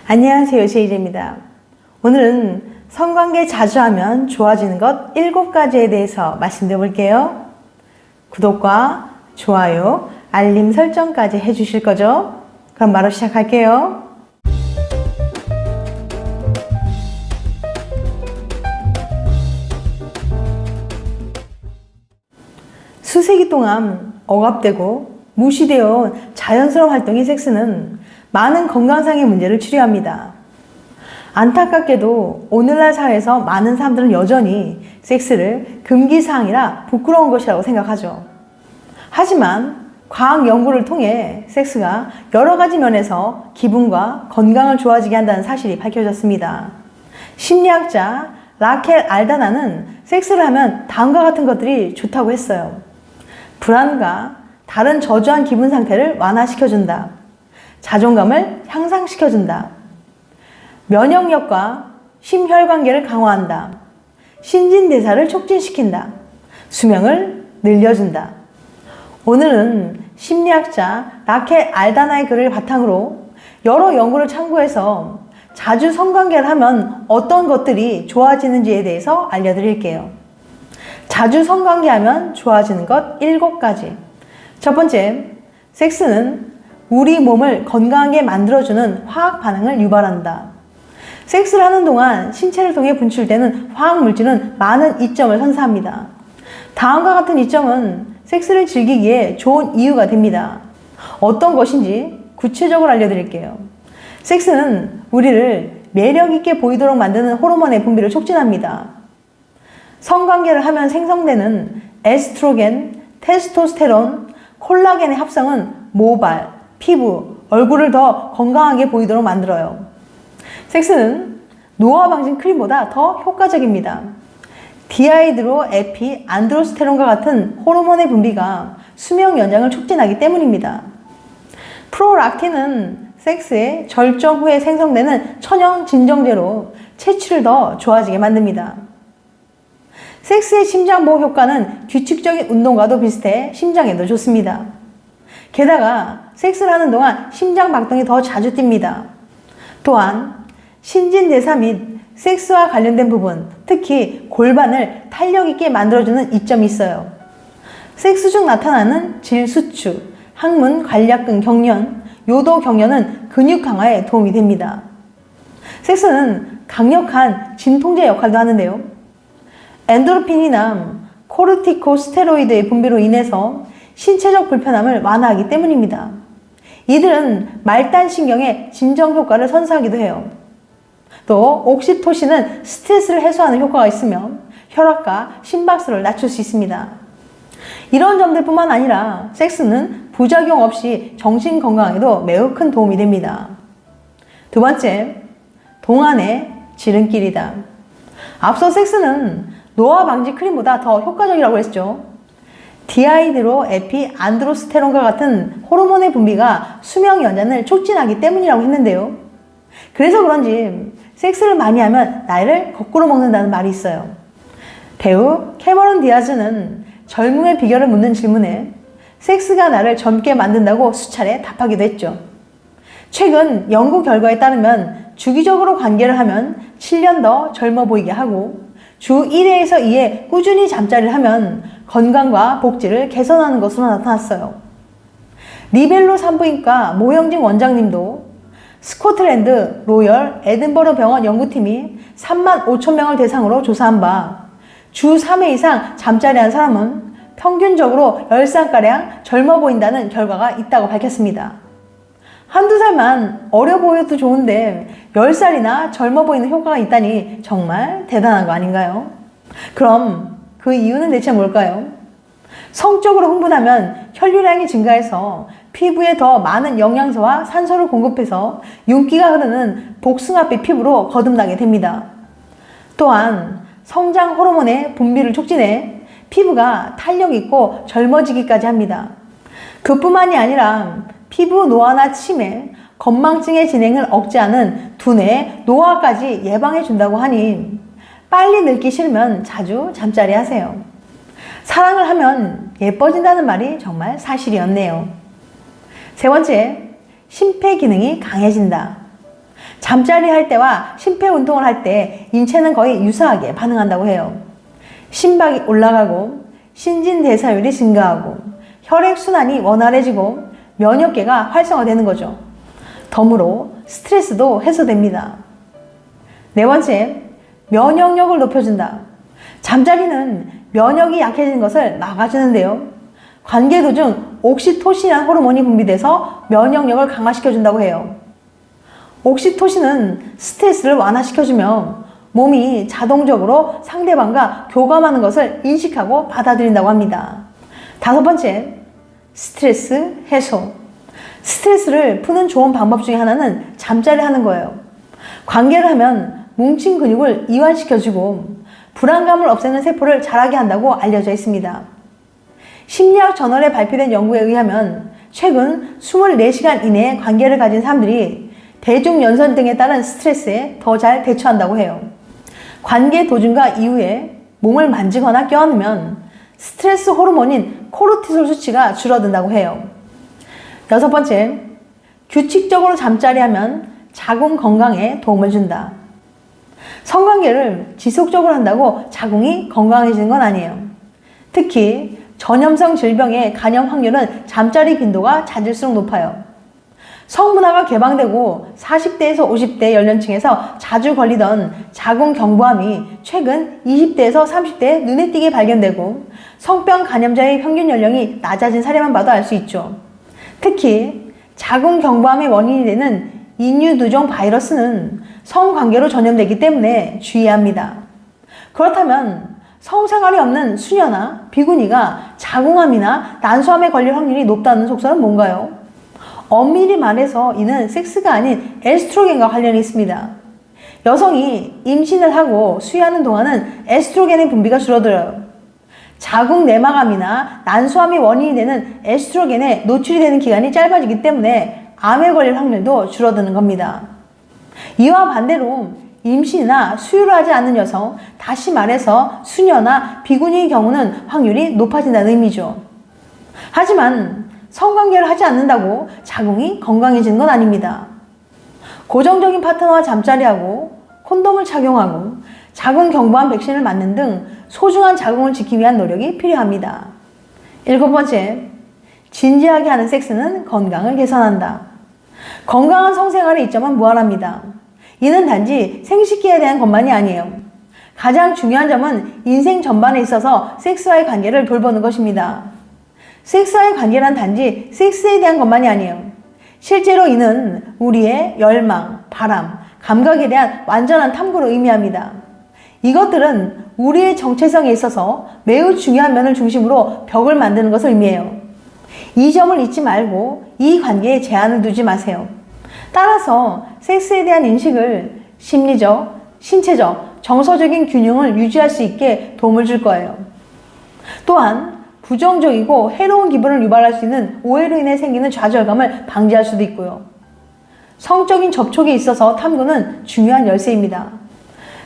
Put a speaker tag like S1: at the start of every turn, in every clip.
S1: 안녕하세요, 제이제입니다. 오늘은 성관계 자주 하면 좋아지는 것 7가지에 대해서 말씀드려 볼게요. 구독과 좋아요, 알림 설정까지 해주실 거죠? 그럼 바로 시작할게요. 수세기 동안 억압되고 무시되어 온 자연스러운 활동인 섹스는 많은 건강상의 문제를 치료합니다. 안타깝게도 오늘날 사회에서 많은 사람들은 여전히 섹스를 금기사항이라 부끄러운 것이라고 생각하죠. 하지만 과학 연구를 통해 섹스가 여러 가지 면에서 기분과 건강을 좋아지게 한다는 사실이 밝혀졌습니다. 심리학자 라켈 알다나는 섹스를 하면 다음과 같은 것들이 좋다고 했어요. 불안과 다른 저조한 기분 상태를 완화시켜준다. 자존감을 향상시켜준다. 면역력과 심혈관계를 강화한다. 신진대사를 촉진시킨다. 수명을 늘려준다. 오늘은 심리학자 라켈 알다나의 글을 바탕으로 여러 연구를 참고해서 자주 성관계를 하면 어떤 것들이 좋아지는지에 대해서 알려드릴게요. 자주 성관계하면 좋아지는 것 7가지. 첫 번째, 섹스는 우리 몸을 건강하게 만들어주는 화학 반응을 유발한다. 섹스를 하는 동안 신체를 통해 분출되는 화학 물질은 많은 이점을 선사합니다. 다음과 같은 이점은 섹스를 즐기기에 좋은 이유가 됩니다. 어떤 것인지 구체적으로 알려드릴게요. 섹스는 우리를 매력있게 보이도록 만드는 호르몬의 분비를 촉진합니다. 성관계를 하면 생성되는 에스트로겐, 테스토스테론, 콜라겐의 합성은 모발, 피부, 얼굴을 더 건강하게 보이도록 만들어요. 섹스는 노화 방진 크림보다 더 효과적입니다. 디하이드로 에피 안드로스테론과 같은 호르몬의 분비가 수명 연장을 촉진하기 때문입니다. 프로락틴은 섹스의 절정 후에 생성되는 천연 진정제로 체취를 더 좋아지게 만듭니다. 섹스의 심장 보호 효과는 규칙적인 운동과도 비슷해 심장에도 좋습니다. 게다가 섹스를 하는 동안 심장 박동이 더 자주 뜁니다. 또한 신진대사 및 섹스와 관련된 부분, 특히 골반을 탄력 있게 만들어주는 이점이 있어요. 섹스 중 나타나는 질수축, 항문 관략근 경련, 요도 경련은 근육 강화에 도움이 됩니다. 섹스는 강력한 진통제 역할도 하는데요. 엔도르핀이나 코르티코스테로이드의 분비로 인해서 신체적 불편함을 완화하기 때문입니다. 이들은 말단신경의 진정 효과를 선사하기도 해요. 또 옥시토신은 스트레스를 해소하는 효과가 있으며 혈압과 심박수를 낮출 수 있습니다. 이런 점들뿐만 아니라 섹스는 부작용 없이 정신 건강에도 매우 큰 도움이 됩니다. 두 번째, 동안의 지름길이다. 앞서 섹스는 노화 방지 크림보다 더 효과적이라고 했죠. 디하이드로 에피 안드로스테론과 같은 호르몬의 분비가 수명 연장을 촉진하기 때문이라고 했는데요. 그래서 그런지 섹스를 많이 하면 나이를 거꾸로 먹는다는 말이 있어요. 배우 캐머런 디아즈는 젊음의 비결을 묻는 질문에 섹스가 나를 젊게 만든다고 수차례 답하기도 했죠. 최근 연구 결과에 따르면 주기적으로 관계를 하면 7년 더 젊어 보이게 하고 주 1회에서 2회 꾸준히 잠자리를 하면 건강과 복지를 개선하는 것으로 나타났어요. 리벨로 산부인과 모형진 원장님도 스코틀랜드 로열 에든버러 병원 연구팀이 35,000명을 대상으로 조사한 바 주 3회 이상 잠자리한 사람은 평균적으로 10살가량 젊어 보인다는 결과가 있다고 밝혔습니다. 한두 살만 어려 보여도 좋은데 10살이나 젊어 보이는 효과가 있다니 정말 대단한 거 아닌가요? 그럼 그 이유는 대체 뭘까요? 성적으로 흥분하면 혈류량이 증가해서 피부에 더 많은 영양소와 산소를 공급해서 윤기가 흐르는 복숭아빛 피부로 거듭나게 됩니다. 또한 성장 호르몬의 분비를 촉진해 피부가 탄력 있고 젊어지기까지 합니다. 그뿐만이 아니라 피부 노화나 치매, 건망증의 진행을 억제하는 두뇌 노화까지 예방해 준다고 하니 빨리 늙기 싫으면 자주 잠자리 하세요. 사랑을 하면 예뻐진다는 말이 정말 사실이었네요. 세 번째, 심폐 기능이 강해진다. 잠자리 할 때와 심폐운동을 할 때 인체는 거의 유사하게 반응한다고 해요. 심박이 올라가고 신진대사율이 증가하고 혈액순환이 원활해지고 면역계가 활성화되는 거죠. 덤으로 스트레스도 해소됩니다. 네 번째, 면역력을 높여준다. 잠자리는 면역이 약해지는 것을 막아주는데요. 관계 도중 옥시토신이라는 호르몬이 분비돼서 면역력을 강화시켜준다고 해요. 옥시토신은 스트레스를 완화시켜주며 몸이 자동적으로 상대방과 교감하는 것을 인식하고 받아들인다고 합니다. 다섯 번째, 스트레스 해소. 스트레스를 푸는 좋은 방법 중에 하나는 잠자리 하는 거예요. 관계를 하면 뭉친 근육을 이완시켜주고 불안감을 없애는 세포를 자라게 한다고 알려져 있습니다. 심리학 저널에 발표된 연구에 의하면 최근 24시간 이내에 관계를 가진 사람들이 대중연설 등에 따른 스트레스에 더 잘 대처한다고 해요. 관계 도중과 이후에 몸을 만지거나 껴안으면 스트레스 호르몬인 코르티솔 수치가 줄어든다고 해요. 여섯 번째, 규칙적으로 잠자리 하면 자궁 건강에 도움을 준다. 성관계를 지속적으로 한다고 자궁이 건강해지는 건 아니에요. 특히 전염성 질병의 감염 확률은 잠자리 빈도가 잦을수록 높아요. 성문화가 개방되고 40대에서 50대 연령층에서 자주 걸리던 자궁 경부암이 최근 20대에서 30대에 눈에 띄게 발견되고 성병 감염자의 평균 연령이 낮아진 사례만 봐도 알 수 있죠. 특히 자궁 경부암의 원인이 되는 인유두종 바이러스는 성관계로 전염되기 때문에 주의해야 합니다. 그렇다면 성생활이 없는 수녀나 비구니가 자궁암이나 난소암에 걸릴 확률이 높다는 속설은 뭔가요? 엄밀히 말해서 이는 섹스가 아닌 에스트로겐과 관련이 있습니다. 여성이 임신을 하고 수유하는 동안은 에스트로겐의 분비가 줄어들어요. 자궁 내막암이나 난소암이 원인이 되는 에스트로겐에 노출이 되는 기간이 짧아지기 때문에 암에 걸릴 확률도 줄어드는 겁니다. 이와 반대로 임신이나 수유를 하지 않는 여성, 다시 말해서 수녀나 비구니의 경우는 확률이 높아진다는 의미죠. 하지만 성관계를 하지 않는다고 자궁이 건강해지는 건 아닙니다. 고정적인 파트너와 잠자리하고 콘돔을 착용하고 자궁 경부암 백신을 맞는 등 소중한 자궁을 지키기 위한 노력이 필요합니다. 일곱 번째, 진지하게 하는 섹스는 건강을 개선한다. 건강한 성생활의 이점은 무한합니다. 이는 단지 생식기에 대한 것만이 아니에요. 가장 중요한 점은 인생 전반에 있어서 섹스와의 관계를 돌보는 것입니다. 섹스와의 관계란 단지 섹스에 대한 것만이 아니에요. 실제로 이는 우리의 열망, 바람, 감각에 대한 완전한 탐구를 의미합니다. 이것들은 우리의 정체성에 있어서 매우 중요한 면을 중심으로 벽을 만드는 것을 의미해요. 이 점을 잊지 말고 이 관계에 제한을 두지 마세요. 따라서 섹스에 대한 인식을 심리적, 신체적, 정서적인 균형을 유지할 수 있게 도움을 줄 거예요. 또한 부정적이고 해로운 기분을 유발할 수 있는 오해로 인해 생기는 좌절감을 방지할 수도 있고요. 성적인 접촉에 있어서 탐구는 중요한 열쇠입니다.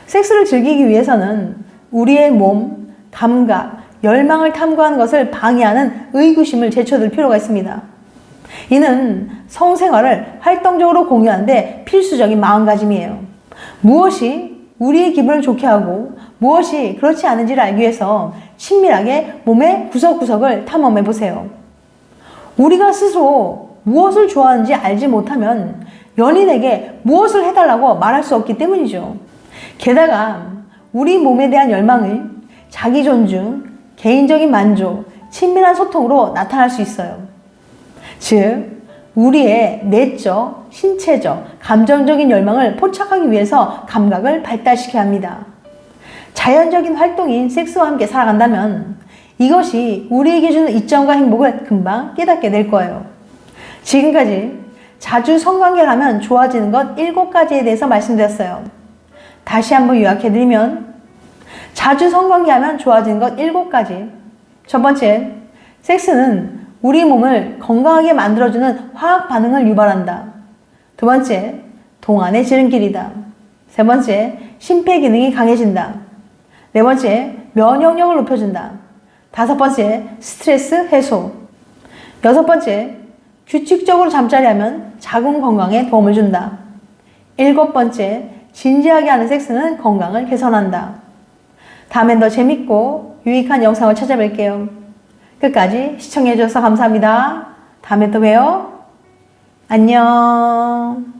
S1: 섹스를 즐기기 위해서는 우리의 몸, 감각, 열망을 탐구하는 것을 방해하는 의구심을 제쳐둘 필요가 있습니다. 이는 성생활을 활동적으로 공유하는데 필수적인 마음가짐이에요. 무엇이 우리의 기분을 좋게 하고 무엇이 그렇지 않은지를 알기 위해서 친밀하게 몸의 구석구석을 탐험해 보세요. 우리가 스스로 무엇을 좋아하는지 알지 못하면 연인에게 무엇을 해달라고 말할 수 없기 때문이죠. 게다가 우리 몸에 대한 열망을 자기 존중, 개인적인 만족, 친밀한 소통으로 나타날 수 있어요. 즉, 우리의 내적, 신체적, 감정적인 열망을 포착하기 위해서 감각을 발달시켜야 합니다. 자연적인 활동인 섹스와 함께 살아간다면 이것이 우리에게 주는 이점과 행복을 금방 깨닫게 될 거예요. 지금까지 자주 성관계를 하면 좋아지는 것 7가지에 대해서 말씀드렸어요. 다시 한번 요약해드리면 자주 성관계하면 좋아지는 것 7가지. 첫 번째, 섹스는 우리 몸을 건강하게 만들어주는 화학 반응을 유발한다. 두 번째, 동안의 지름길이다. 세 번째, 심폐기능이 강해진다. 네 번째, 면역력을 높여준다. 다섯 번째, 스트레스 해소. 여섯 번째, 규칙적으로 잠자리 하면 자궁 건강에 도움을 준다. 7번째, 진지하게 하는 섹스는 건강을 개선한다. 다음엔 더 재밌고 유익한 영상을 찾아뵐게요. 끝까지 시청해주셔서 감사합니다. 다음에 또 봬요. 안녕.